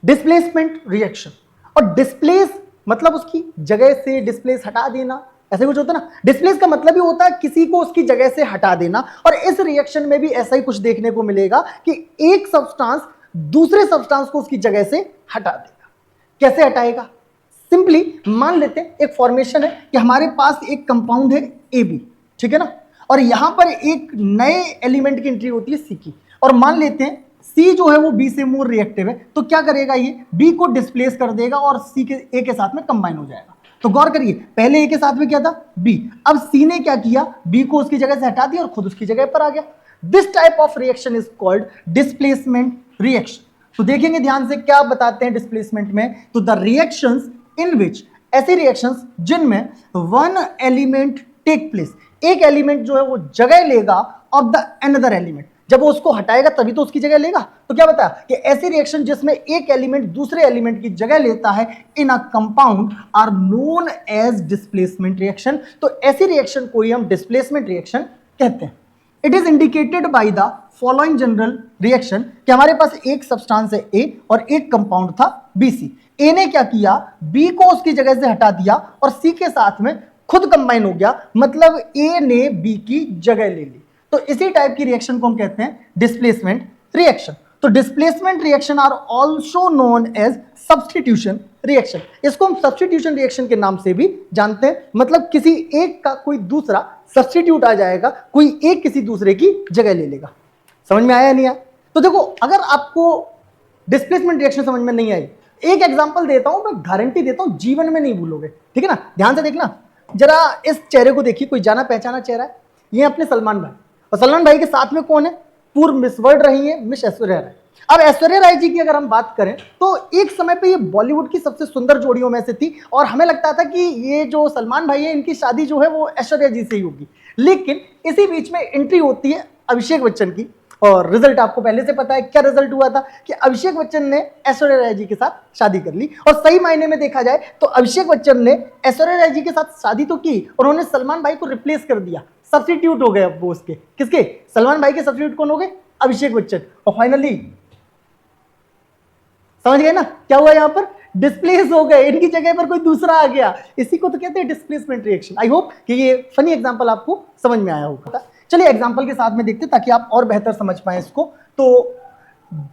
Displacement reaction. और displace मतलब उसकी जगह से डिस्प्लेस हटा देना, ऐसे कुछ होता है ना। डिस्प्लेस का मतलब ही होता है किसी को उसकी जगह से हटा देना। और इस रिएक्शन में भी ऐसा ही कुछ देखने को मिलेगा कि एक सब्सटेंस दूसरे सब्सटेंस को उसकी जगह से हटा देगा। कैसे हटाएगा? सिंपली मान लेते हैं एक फॉर्मेशन है कि हमारे पास एक कंपाउंड है AB, ठीक है ना, और यहां पर एक नए एलिमेंट की एंट्री होती है C की, और मान लेते हैं C जो है वो B से मोर रिएक्टिव है, तो क्या करेगा, ये B को डिस्प्लेस कर देगा और C के A के साथ में कंबाइन हो जाएगा। तो गौर करिए, पहले A के साथ में क्या था, B, अब C ने क्या किया, B को उसकी जगह से हटा दिया और खुद उसकी जगह पर आ गया। This type of reaction is called displacement reaction. तो देखेंगे ध्यान से क्या बताते हैं डिस्प्लेसमेंट में, तो द रिएक्शंस इन विच, ऐसी रिएक्शंस जिनमें वन एलिमेंट टेक प्लेस, एक एलिमेंट जो है वो जगह लेगा ऑफ द अनदर एलिमेंट, जब वो उसको हटाएगा तभी तो उसकी जगह लेगा। तो क्या बताया कि ऐसी रिएक्शन जिसमें एक एलिमेंट दूसरे एलिमेंट की जगह लेता है in a compound are known as displacement reaction. तो ऐसी रिएक्शन को ही हम डिस्प्लेसमेंट रिएक्शन कहते हैं। It is indicated by the following general reaction, कि हमारे पास एक सब्सटेंस है A और एक कंपाउंड था BC। A ने क्या किया, B को उसकी जगह से हटा दिया और C के साथ में खुद कंबाइन हो गया, मतलब A ने B की जगह ले ली। तो इसी टाइप की रिएक्शन को हम कहते हैं डिस्प्लेसमेंट रिएक्शन। तो displacement reaction are also known as substitution reaction. इसको हम सब्स्टिट्यूशन रिएक्शन के नाम से भी जानते हैं, मतलब किसी एक का कोई दूसरा सब्स्टिट्यूट आ जाएगा, कोई एक किसी दूसरे की जगह ले लेगा। समझ में आया नहीं आया? तो देखो, अगर आपको डिस्प्लेसमेंट रिएक्शन समझ में नहीं आई, एक एग्जांपल देता हूं, मैं गारंटी देता हूं जीवन में नहीं भूलोगे, ठीक है ना। ध्यान से देखना, जरा इस चेहरे को देखिए, कोई जाना पहचाना चेहरा है, ये अपने सलमान भाई, और सलमान भाई के साथ में कौन है, पूर्व मिस वर्ल्ड रही है मिस ऐश्वर्या राय। अब ऐश्वर्या राय जी की अगर हम बात करें तो एक समय पे ये बॉलीवुड की सबसे सुंदर जोड़ियों में से थी, और हमें लगता था कि ये जो सलमान भाई है इनकी शादी जो है वो ऐश्वर्या जी से ही होगी। लेकिन इसी बीच में एंट्री होती है अभिषेक बच्चन की, और रिजल्ट आपको पहले से पता है क्या रिजल्ट हुआ था, कि अभिषेक बच्चन ने ऐश्वर्या राय जी के साथ शादी कर ली। और सही मायने में देखा जाए तो अभिषेक बच्चन ने ऐश्वर्या राय जी के साथ शादी तो की, और उन्होंने सलमान भाई को रिप्लेस कर दिया, सब्स्टिट्यूट हो गए अब वो उसके, किसके, सलमान भाई के सब्स्टिट्यूट कौन हो गए, अभिषेक बच्चन। और फाइनली समझ गए ना क्या हुआ, यहां पर डिस्प्लेस हो गए, इनकी जगह पर कोई दूसरा आ गया। इसी को तो कहते हैं डिस्प्लेसमेंट रिएक्शन। आई होप कि ये फनी एग्जांपल आपको समझ में आया होगा। चलिए एग्जांपल के साथ में देखते हैं ताकि आप और बेहतर समझ पाए इसको। तो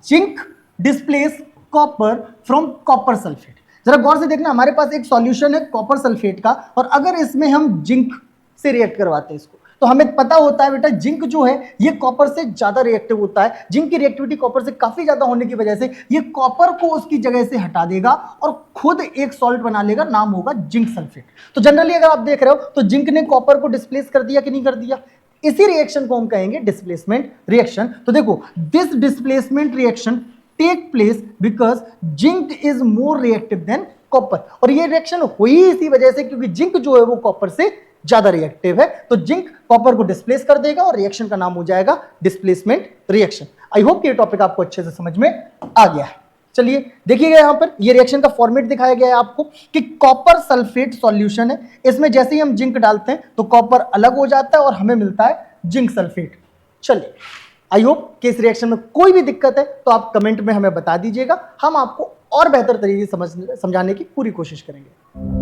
zinc displace copper from copper sulphate. जरा गौर से देखना, हमारे पास एक सॉल्यूशन है कॉपर सल्फेट का, और अगर इसमें हम जिंक से रिएक्ट करवाते हैं इसको, तो हमें पता होता है बेटा जिंक जो है ये कॉपर से ज्यादा रिएक्टिव होता है। जिंक की रिएक्टिविटी कॉपर से काफी ज्यादा होने की वजह से ये कॉपर को उसकी जगह से हटा देगा और खुद एक सॉल्ट बना लेगा, नाम होगा जिंक सल्फेट। तो जनरली अगर आप देख रहे हो तो जिंक ने कॉपर को डिस्प्लेस कर दिया कि नहीं कर दिया, इसी रिएक्शन को हम कहेंगे डिस्प्लेसमेंट रिएक्शन। तो देखो, this displacement reaction take place because zinc is more reactive than copper. और ये रिएक्शन हुई इसी वजह से क्योंकि जिंक जो है वो कॉपर से ज्यादा रिएक्टिव है, तो जिंक कॉपर को डिस्प्लेस कर देगा और रिएक्शन का नाम हो जाएगा डिस्प्लेसमेंट रिएक्शन। आई होप कि ये टॉपिक आपको अच्छे से समझ में आ गया है। चलिए देखिएगा, यहां पर ये रिएक्शन का फॉर्मेट दिखाया गया है आपको कि कॉपर सल्फेट सॉल्यूशन है, इसमें जैसे ही हम जिंक डालते हैं तो कॉपर अलग हो जाता है और हमें मिलता है जिंक सल्फेट। चलिए, आई होप कि इस रिएक्शन में कोई भी दिक्कत है तो आप कमेंट में हमें बता दीजिएगा, हम आपको और बेहतर तरीके से समझाने की पूरी कोशिश करेंगे।